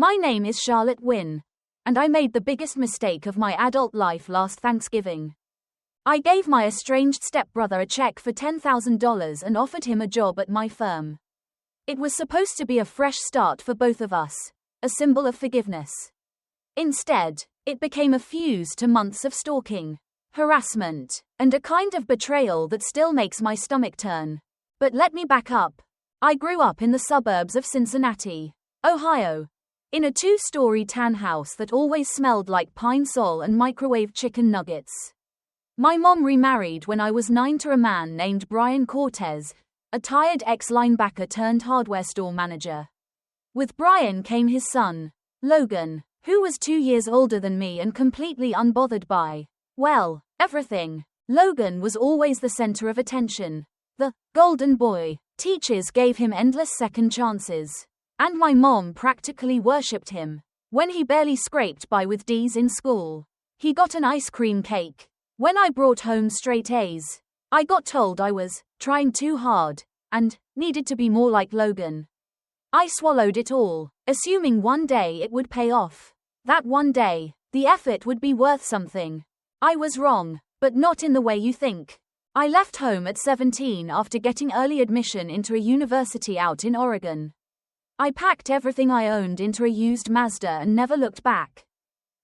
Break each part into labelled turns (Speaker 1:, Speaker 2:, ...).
Speaker 1: My name is Charlotte Wynne, and I made the biggest mistake of my adult life last Thanksgiving. I gave my estranged stepbrother a check for $10,000 and offered him a job at my firm. It was supposed to be a fresh start for both of us, a symbol of forgiveness. Instead, it became a fuse to months of stalking, harassment, and a kind of betrayal that still makes my stomach turn. But let me back up. I grew up in the suburbs of Cincinnati, Ohio, in a 2-story tan house that always smelled like Pine Sol and microwave chicken nuggets. My mom remarried when I was 9 to a man named Brian Cortez, a tired ex-linebacker turned hardware store manager. With Brian came his son, Logan, who was 2 years older than me and completely unbothered by, well, everything. Logan was always the center of attention. The golden boy. Teachers gave him endless second chances. And my mom practically worshipped him. When he barely scraped by with D's in school, he got an ice cream cake. When I brought home straight A's, I got told I was trying too hard and needed to be more like Logan. I swallowed it all, assuming one day it would pay off. That one day, the effort would be worth something. I was wrong, but not in the way you think. I left home at 17 after getting early admission into a university out in Oregon. I packed everything I owned into a used Mazda and never looked back.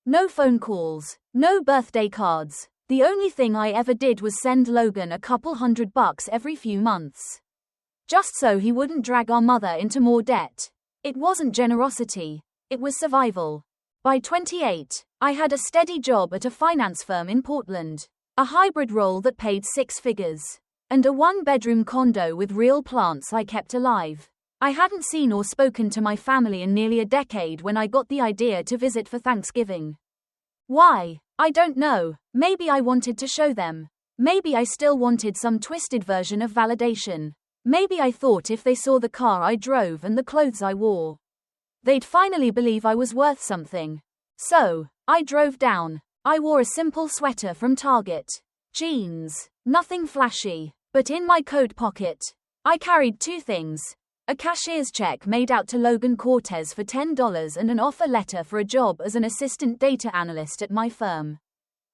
Speaker 1: No phone calls, no birthday cards. The only thing I ever did was send Logan a couple $100 every few months. Just so he wouldn't drag our mother into more debt. It wasn't generosity, it was survival. By 28, I had a steady job at a finance firm in Portland, a hybrid role that paid 6 figures, and a 1-bedroom condo with real plants I kept alive. I hadn't seen or spoken to my family in nearly a decade when I got the idea to visit for Thanksgiving. Why? I don't know. Maybe I wanted to show them. Maybe I still wanted some twisted version of validation. Maybe I thought if they saw the car I drove and the clothes I wore, they'd finally believe I was worth something. So, I drove down. I wore a simple sweater from Target. Jeans. Nothing flashy. But in my coat pocket, I carried 2 things. A cashier's check made out to Logan Cortez for $10 and an offer letter for a job as an assistant data analyst at my firm.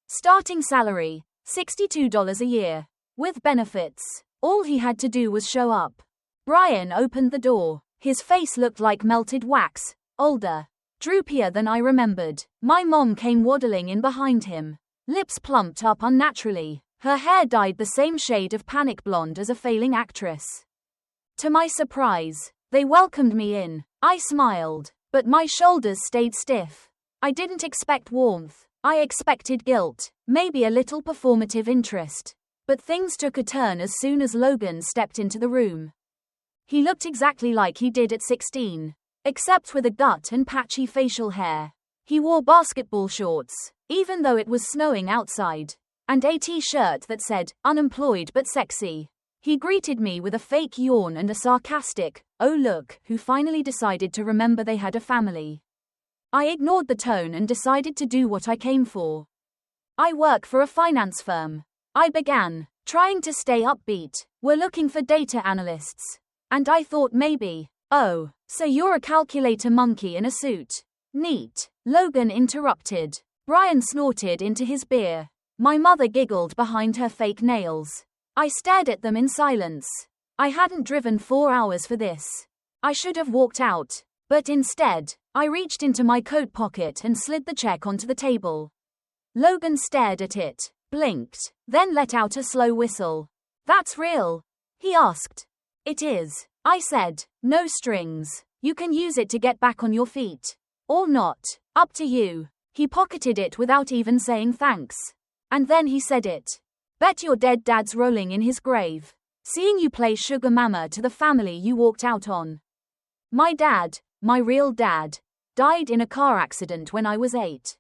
Speaker 1: Starting salary, $62 a year. With benefits. All he had to do was show up. Brian opened the door. His face looked like melted wax, older, droopier than I remembered. My mom came waddling in behind him. Lips plumped up unnaturally. Her hair dyed the same shade of panic blonde as a failing actress. To my surprise, they welcomed me in. I smiled, but my shoulders stayed stiff. I didn't expect warmth. I expected guilt, maybe a little performative interest. But things took a turn as soon as Logan stepped into the room. He looked exactly like he did at 16, except with a gut and patchy facial hair. He wore basketball shorts, even though it was snowing outside, and a t-shirt that said, "Unemployed but sexy." He greeted me with a fake yawn and a sarcastic, "Oh look, who finally decided to remember they had a family." I ignored the tone and decided to do what I came for. "I work for a finance firm," I began, trying to stay upbeat. "We're looking for data analysts." And I thought maybe, "Oh, so you're a calculator monkey in a suit. Neat." Logan interrupted. Brian snorted into his beer. My mother giggled behind her fake nails. I stared at them in silence. I hadn't driven 4 hours for this. I should have walked out, but instead, I reached into my coat pocket and slid the check onto the table. Logan stared at it, blinked, then let out a slow whistle. "That's real?" he asked. "It is," I said. "No strings. You can use it to get back on your feet. Or not. Up to you." He pocketed it without even saying thanks. And then he said it. "Bet your dead dad's rolling in his grave, seeing you play sugar mama to the family you walked out on." My dad, my real dad, died in a car accident when I was 8.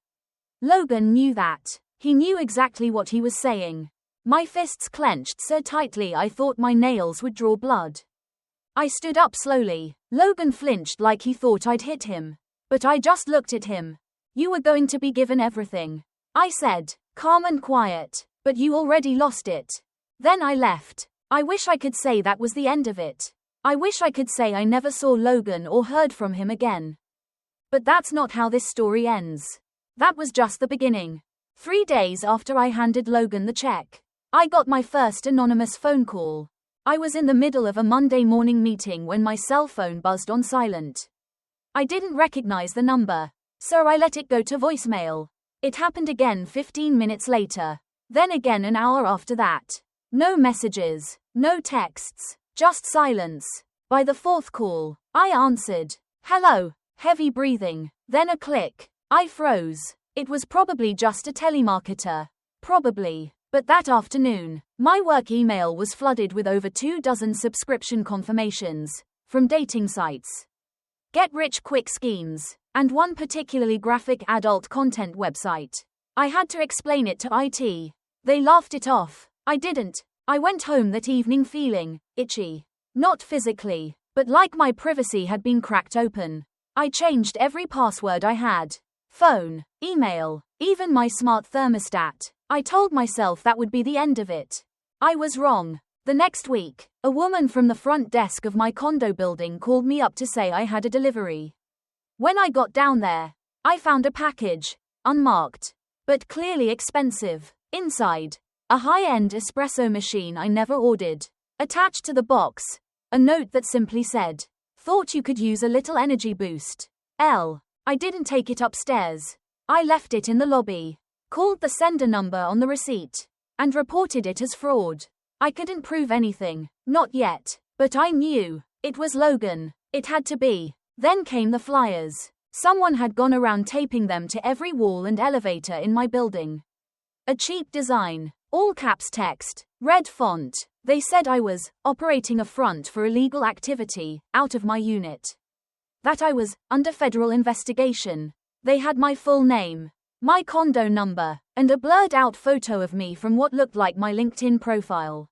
Speaker 1: Logan knew that. He knew exactly what he was saying. My fists clenched so tightly I thought my nails would draw blood. I stood up slowly. Logan flinched like he thought I'd hit him. But I just looked at him. "You were going to be given everything," I said, calm and quiet, "but you already lost it." Then I left. I wish I could say that was the end of it. I wish I could say I never saw Logan or heard from him again. But that's not how this story ends. That was just the beginning. 3 days after I handed Logan the check, I got my first anonymous phone call. I was in the middle of a Monday morning meeting when my cell phone buzzed on silent. I didn't recognize the number, so I let it go to voicemail. It happened again 15 minutes later, then again an hour after that. No messages, no texts, just silence. By the 4th call, I answered. Hello, heavy breathing, then a click. I froze. It was probably just a telemarketer. Probably. But that afternoon, my work email was flooded with over 24 subscription confirmations from dating sites, get-rich-quick schemes, and one particularly graphic adult content website. I had to explain it to IT. They laughed it off. I didn't. I went home that evening feeling itchy. Not physically, but like my privacy had been cracked open. I changed every password I had. Phone, email, even my smart thermostat. I told myself that would be the end of it. I was wrong. The next week, a woman from the front desk of my condo building called me up to say I had a delivery. When I got down there, I found a package, unmarked, but clearly expensive. Inside, a high-end espresso machine I never ordered. Attached to the box, a note that simply said, "Thought you could use a little energy boost. I didn't take it upstairs. I left it in the lobby, called the sender number on the receipt, and reported it as fraud. I couldn't prove anything, not yet, but I knew. It was Logan. It had to be. Then came the flyers. Someone had gone around taping them to every wall and elevator in my building. A cheap design, all caps text, red font. They said I was operating a front for illegal activity out of my unit. That I was under federal investigation. They had my full name, my condo number, and a blurred-out photo of me from what looked like my LinkedIn profile.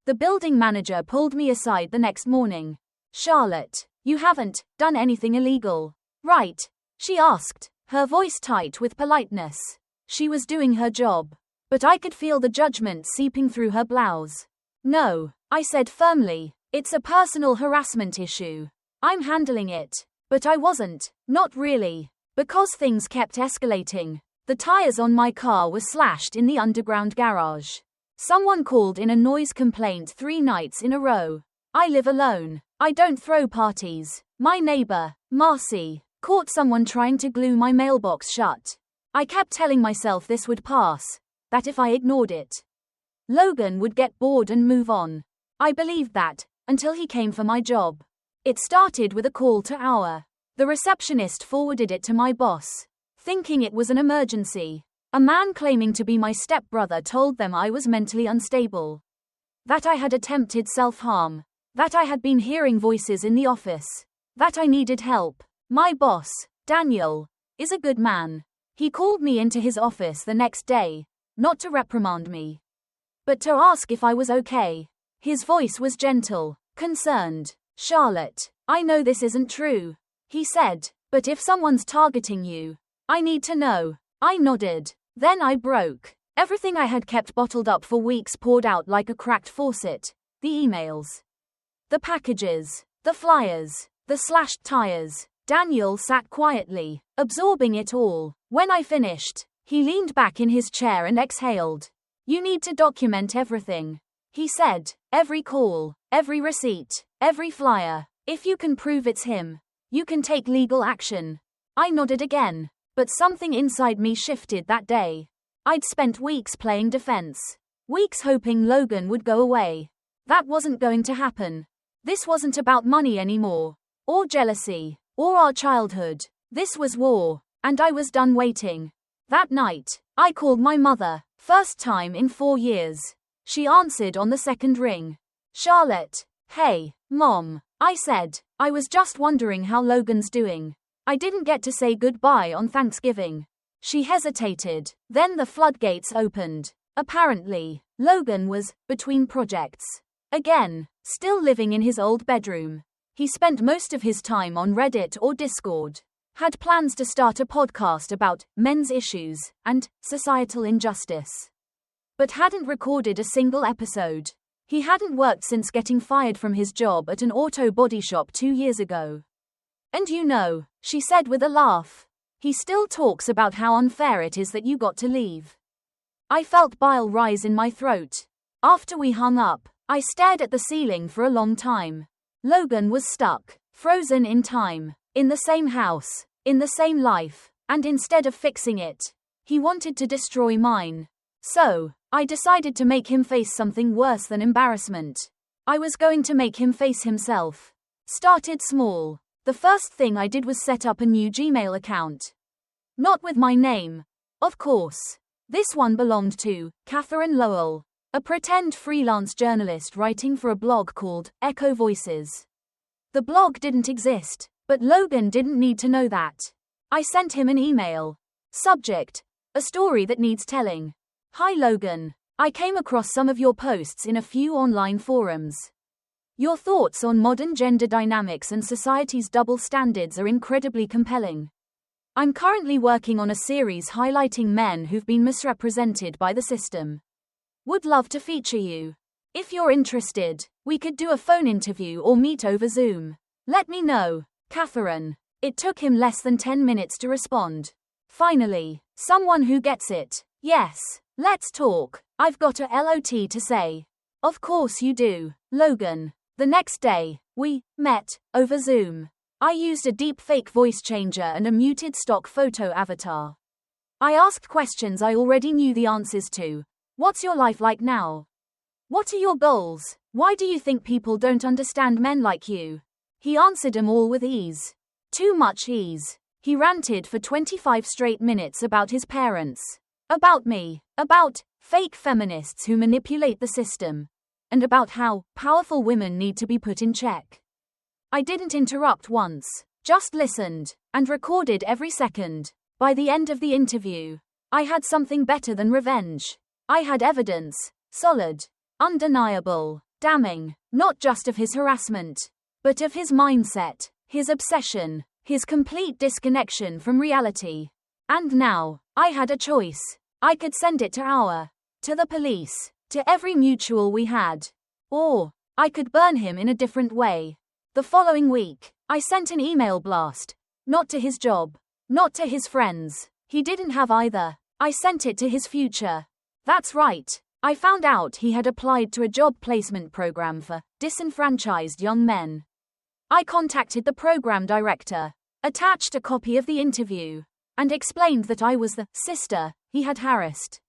Speaker 1: The building manager pulled me aside the next morning. "Charlotte, you haven't done anything illegal, right?" she asked, her voice tight with politeness. She was doing her job, but I could feel the judgment seeping through her blouse. "No," I said firmly. "It's a personal harassment issue. I'm handling it." But I wasn't, not really, because things kept escalating. The tires on my car were slashed in the underground garage. Someone called in a noise complaint 3 nights in a row. I live alone. I don't throw parties. My neighbor, Marcy, caught someone trying to glue my mailbox shut. I kept telling myself this would pass, that if I ignored it, Logan would get bored and move on. I believed that, until he came for my job. It started with a call to our. The receptionist forwarded it to my boss, thinking it was an emergency. A man claiming to be my stepbrother told them I was mentally unstable, that I had attempted self-harm, that I had been hearing voices in the office, that I needed help. My boss, Daniel, is a good man. He called me into his office the next day, not to reprimand me, but to ask if I was okay. His voice was gentle, concerned. "Charlotte, I know this isn't true," he said, "but if someone's targeting you, I need to know." I nodded. Then I broke. Everything I had kept bottled up for weeks poured out like a cracked faucet. The emails, the packages, the flyers, the slashed tires. Daniel sat quietly, absorbing it all. When I finished, he leaned back in his chair and exhaled. "You need to document everything," he said. "Every call, every receipt, every flyer. If you can prove it's him, you can take legal action." I nodded again, but something inside me shifted that day. I'd spent weeks playing defense, weeks hoping Logan would go away. That wasn't going to happen. This wasn't about money anymore, or jealousy, or our childhood. This was war, and I was done waiting. That night, I called my mother, first time in 4 years. She answered on the second ring. "Charlotte, hey, Mom," I said. "I was just wondering how Logan's doing. I didn't get to say goodbye on Thanksgiving." She hesitated. Then the floodgates opened. Apparently, Logan was between projects. Again, still living in his old bedroom. He spent most of his time on Reddit or Discord. Had plans to start a podcast about men's issues and societal injustice, but hadn't recorded a single episode. He hadn't worked since getting fired from his job at an auto body shop 2 years ago. And you know, she said with a laugh, he still talks about how unfair it is that you got to leave. I felt bile rise in my throat. After we hung up, I stared at the ceiling for a long time. Logan was stuck, frozen in time, in the same house, in the same life, and instead of fixing it, he wanted to destroy mine. So, I decided to make him face something worse than embarrassment. I was going to make him face himself. Started small. The first thing I did was set up a new Gmail account. Not with my name. Of course. This one belonged to Catherine Lowell, a pretend freelance journalist writing for a blog called Echo Voices. The blog didn't exist, but Logan didn't need to know that. I sent him an email. Subject: a story that needs telling. Hi Logan. I came across some of your posts in a few online forums. Your thoughts on modern gender dynamics and society's double standards are incredibly compelling. I'm currently working on a series highlighting men who've been misrepresented by the system. Would love to feature you. If you're interested, we could do a phone interview or meet over Zoom. Let me know. Catherine. It took him less than 10 minutes to respond. Finally, someone who gets it. Yes, let's talk. I've got a lot to say. Of course you do, Logan. The next day, we met over Zoom. I used a deepfake voice changer and a muted stock photo avatar. I asked questions I already knew the answers to. What's your life like now? What are your goals? Why do you think people don't understand men like you? He answered them all with ease. Too much ease. He ranted for 25 straight minutes about his parents. About me. About fake feminists who manipulate the system. And about how powerful women need to be put in check. I didn't interrupt once, just listened, and recorded every second. By the end of the interview, I had something better than revenge. I had evidence, solid, undeniable, damning, not just of his harassment, but of his mindset, his obsession, his complete disconnection from reality. And now, I had a choice. I could send it to the police, to every mutual we had. Or, I could burn him in a different way. The following week, I sent an email blast. Not to his job. Not to his friends. He didn't have either. I sent it to his future. That's right. I found out he had applied to a job placement program for disenfranchised young men. I contacted the program director, attached a copy of the interview, and explained that I was the sister he had harassed,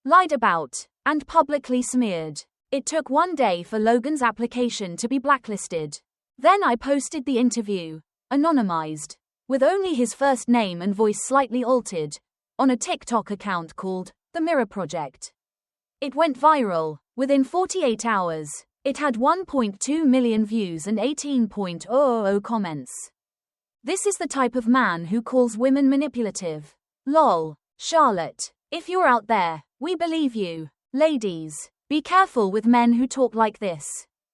Speaker 1: lied about, and publicly smeared. It took 1 day for Logan's application to be blacklisted. Then I posted the interview, anonymized, with only his first name and voice slightly altered, on a TikTok account called The Mirror Project. It went viral. Within 48 hours, it had 1.2 million views and 18,000 comments. This is the type of man who calls women manipulative. Lol. Charlotte, if you're out there, we believe you. Ladies, be careful with men who talk like this.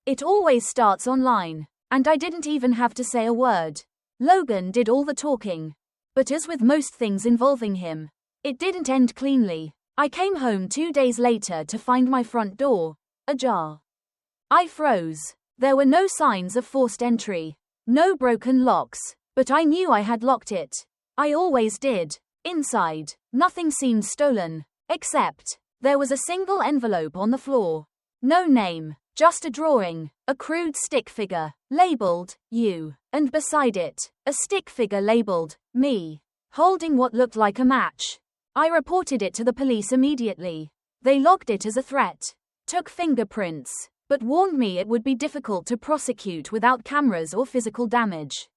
Speaker 1: It always starts online, and I didn't even have to say a word. Logan did all the talking. But as with most things involving him, it didn't end cleanly. I came home 2 days later to find my front door ajar. I froze. There were no signs of forced entry, no broken locks, but I knew I had locked it. I always did. Inside, nothing seemed stolen, except there was a single envelope on the floor. No name, just a drawing, a crude stick figure, labeled, you, and beside it, a stick figure labeled, me, holding what looked like a match. I reported it to the police immediately. They logged it as a threat, took fingerprints, but warned me it would be difficult to prosecute without cameras or physical damage.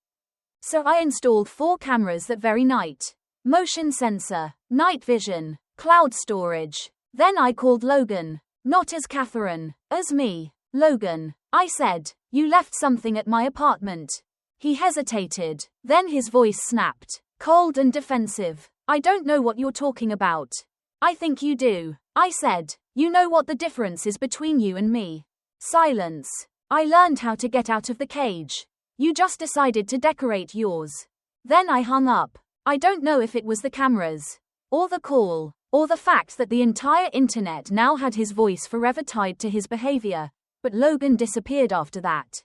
Speaker 1: So I installed 4 cameras that very night. Motion sensor, night vision, cloud storage. Then I called Logan, not as Catherine, as me. Logan, I said, you left something at my apartment. He hesitated, then his voice snapped, cold and defensive. I don't know what you're talking about. I think you do. I said, you know what the difference is between you and me. Silence. I learned how to get out of the cage. You just decided to decorate yours. Then I hung up. I don't know if it was the cameras, or the call, or the fact that the entire internet now had his voice forever tied to his behavior, but Logan disappeared after that.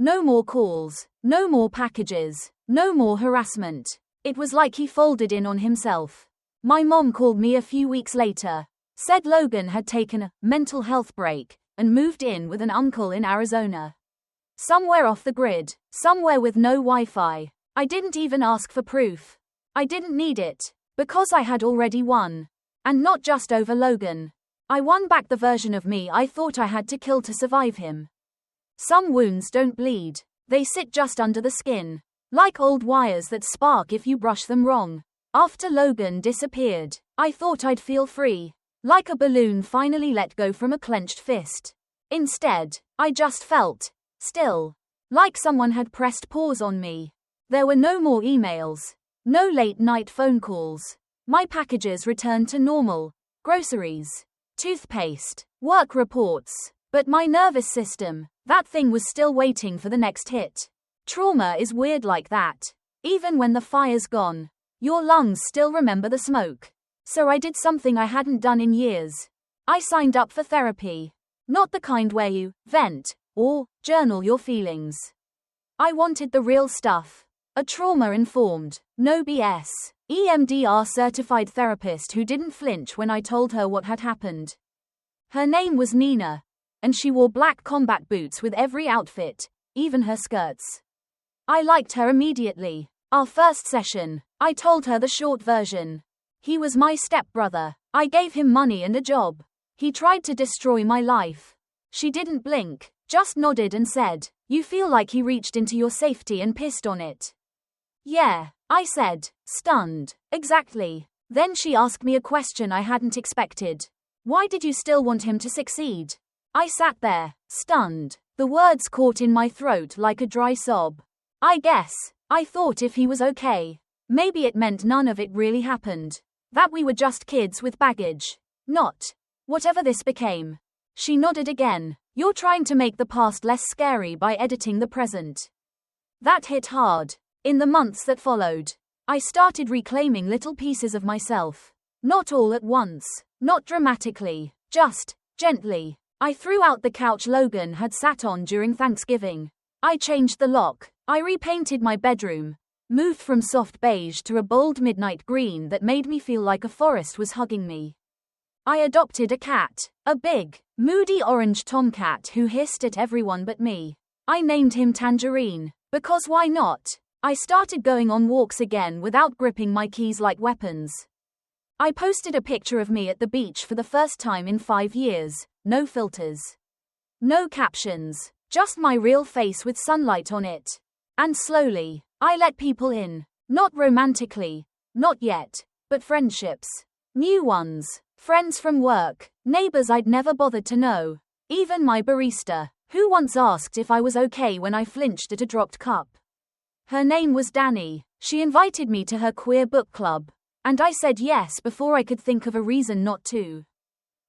Speaker 1: No more calls, no more packages, no more harassment. It was like he folded in on himself. My mom called me a few weeks later, said Logan had taken a mental health break and moved in with an uncle in Arizona. Somewhere off the grid, somewhere with no Wi-Fi. I didn't even ask for proof. I didn't need it, because I had already won. And not just over Logan. I won back the version of me I thought I had to kill to survive him. Some wounds don't bleed. They sit just under the skin, like old wires that spark if you brush them wrong. After Logan disappeared, I thought I'd feel free, like a balloon finally let go from a clenched fist. Instead, I just felt still, like someone had pressed pause on me. There were no more emails, no late-night phone calls. My packages returned to normal: groceries, toothpaste, work reports. But my nervous system, that thing was still waiting for the next hit. Trauma is weird like that. Even when the fire's gone, your lungs still remember the smoke. So I did something I hadn't done in years. I signed up for therapy. Not the kind where you vent or journal your feelings. I wanted the real stuff. A trauma-informed, no BS, EMDR certified therapist who didn't flinch when I told her what had happened. Her name was Nina, and she wore black combat boots with every outfit, even her skirts. I liked her immediately. Our first session, I told her the short version. He was my stepbrother. I gave him money and a job. He tried to destroy my life. She didn't blink, just nodded and said, "You feel like he reached into your safety and pissed on it?" "Yeah," I said, stunned. "Exactly." Then she asked me a question I hadn't expected. "Why did you still want him to succeed?" I sat there, stunned. The words caught in my throat like a dry sob. I guess, I thought if he was okay, maybe it meant none of it really happened. That we were just kids with baggage. Not whatever this became. She nodded again. "You're trying to make the past less scary by editing the present." That hit hard. In the months that followed, I started reclaiming little pieces of myself. Not all at once, not dramatically, just gently. I threw out the couch Logan had sat on during Thanksgiving. I changed the lock. I repainted my bedroom, moved from soft beige to a bold midnight green that made me feel like a forest was hugging me. I adopted a cat, a big, moody orange tomcat who hissed at everyone but me. I named him Tangerine, because why not? I started going on walks again without gripping my keys like weapons. I posted a picture of me at the beach for the first time in 5 years, no filters. No captions, just my real face with sunlight on it. And slowly, I let people in. Not romantically, not yet, but friendships. New ones, friends from work, neighbors I'd never bothered to know. Even my barista, who once asked if I was okay when I flinched at a dropped cup. Her name was Danny. She invited me to her queer book club, and I said yes before I could think of a reason not to.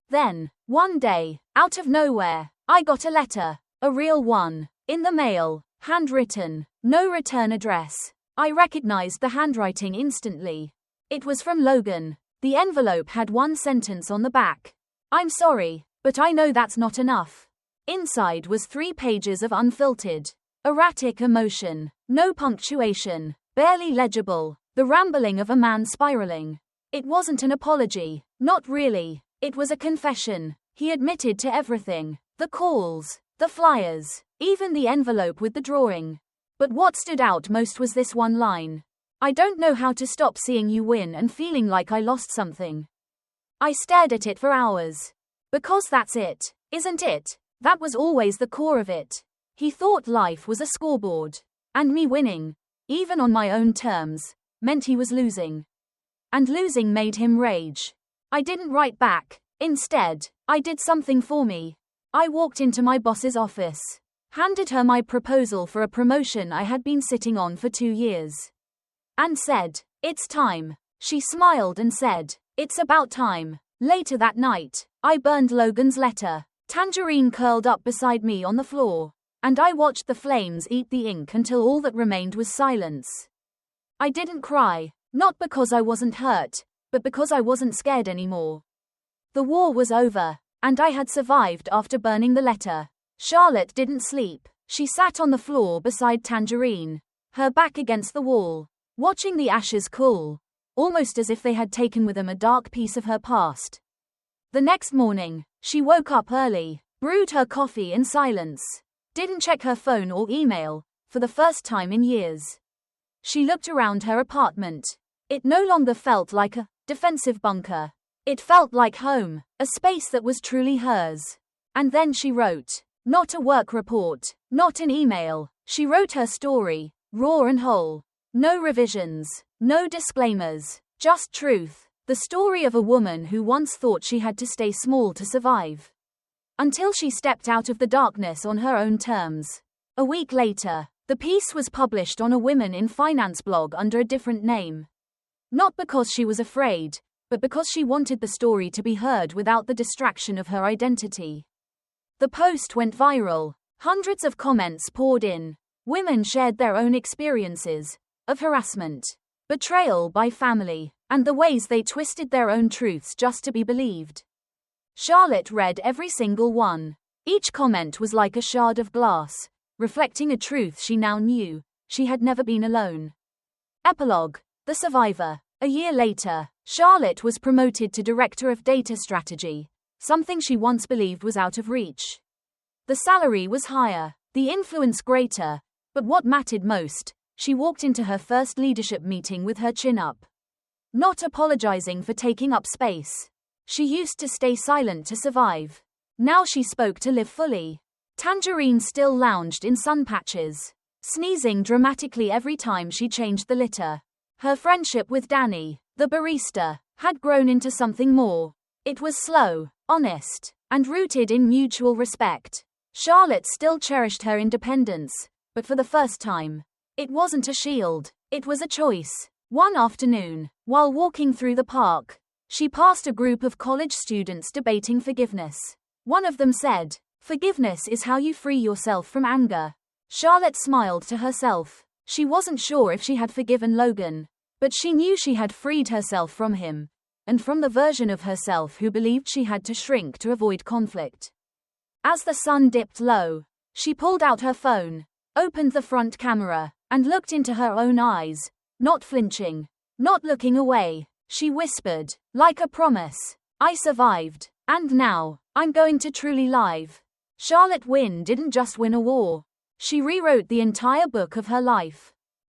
Speaker 1: Then, one day, out of nowhere, I got a letter, a real one, in the mail, handwritten, no return address. I recognized the handwriting instantly. It was from Logan. The envelope had one sentence on the back. "I'm sorry, but I know that's not enough." Inside was 3 pages of unfiltered, erratic emotion, no punctuation, barely legible, the rambling of a man spiraling. It wasn't an apology, not really. It was a confession. He admitted to everything. The calls, the flyers, even the envelope with the drawing. But what stood out most was this one line. "I don't know how to stop seeing you win and feeling like I lost something." I stared at it for hours. Because that's it, isn't it? That was always the core of it. He thought life was a scoreboard. And me winning, even on my own terms, meant he was losing. And losing made him rage. I didn't write back. Instead, I did something for me. I walked into my boss's office, handed her my proposal for a promotion I had been sitting on for 2 years, and said, "It's time." She smiled and said, "It's about time." Later that night, I burned Logan's letter. Tangerine curled up beside me on the floor, and I watched the flames eat the ink until all that remained was silence. I didn't cry, not because I wasn't hurt, but because I wasn't scared anymore. The war was over, and I had survived after burning the letter. Charlotte didn't sleep. She sat on the floor beside Tangerine, her back against the wall, watching the ashes cool, almost as if they had taken with them a dark piece of her past. The next morning, she woke up early, brewed her coffee in silence, didn't check her phone or email, for the first time in years. She looked around her apartment. It no longer felt like a defensive bunker. It felt like home, a space that was truly hers. And then she wrote. Not a work report, not an email. She wrote her story, raw and whole. No revisions, no disclaimers, just truth. The story of a woman who once thought she had to stay small to survive. Until she stepped out of the darkness on her own terms. A week later, the piece was published on a Women in Finance blog under a different name. Not because she was afraid, but because she wanted the story to be heard without the distraction of her identity. The post went viral. Hundreds of comments poured in. Women shared their own experiences of harassment, betrayal by family, and the ways they twisted their own truths just to be believed. Charlotte read every single one. Each comment was like a shard of glass, reflecting a truth she now knew. She had never been alone. Epilogue. The Survivor. A year later, Charlotte was promoted to Director of Data Strategy, something she once believed was out of reach. The salary was higher, the influence greater, but what mattered most, she walked into her first leadership meeting with her chin up. Not apologizing for taking up space. She used to stay silent to survive. Now she spoke to live fully. Tangerine still lounged in sun patches, sneezing dramatically every time she changed the litter. Her friendship with Danny, the barista, had grown into something more. It was slow, honest, and rooted in mutual respect. Charlotte still cherished her independence, but for the first time, it wasn't a shield, it was a choice. One afternoon, while walking through the park, she passed a group of college students debating forgiveness. One of them said, "Forgiveness is how you free yourself from anger." Charlotte smiled to herself. She wasn't sure if she had forgiven Logan, but she knew she had freed herself from him, and from the version of herself who believed she had to shrink to avoid conflict. As the sun dipped low, she pulled out her phone, opened the front camera, and looked into her own eyes, not flinching, not looking away. She whispered, like a promise, "I survived, and now, I'm going to truly live." Charlotte Wynne didn't just win a war. She rewrote the entire book of her life.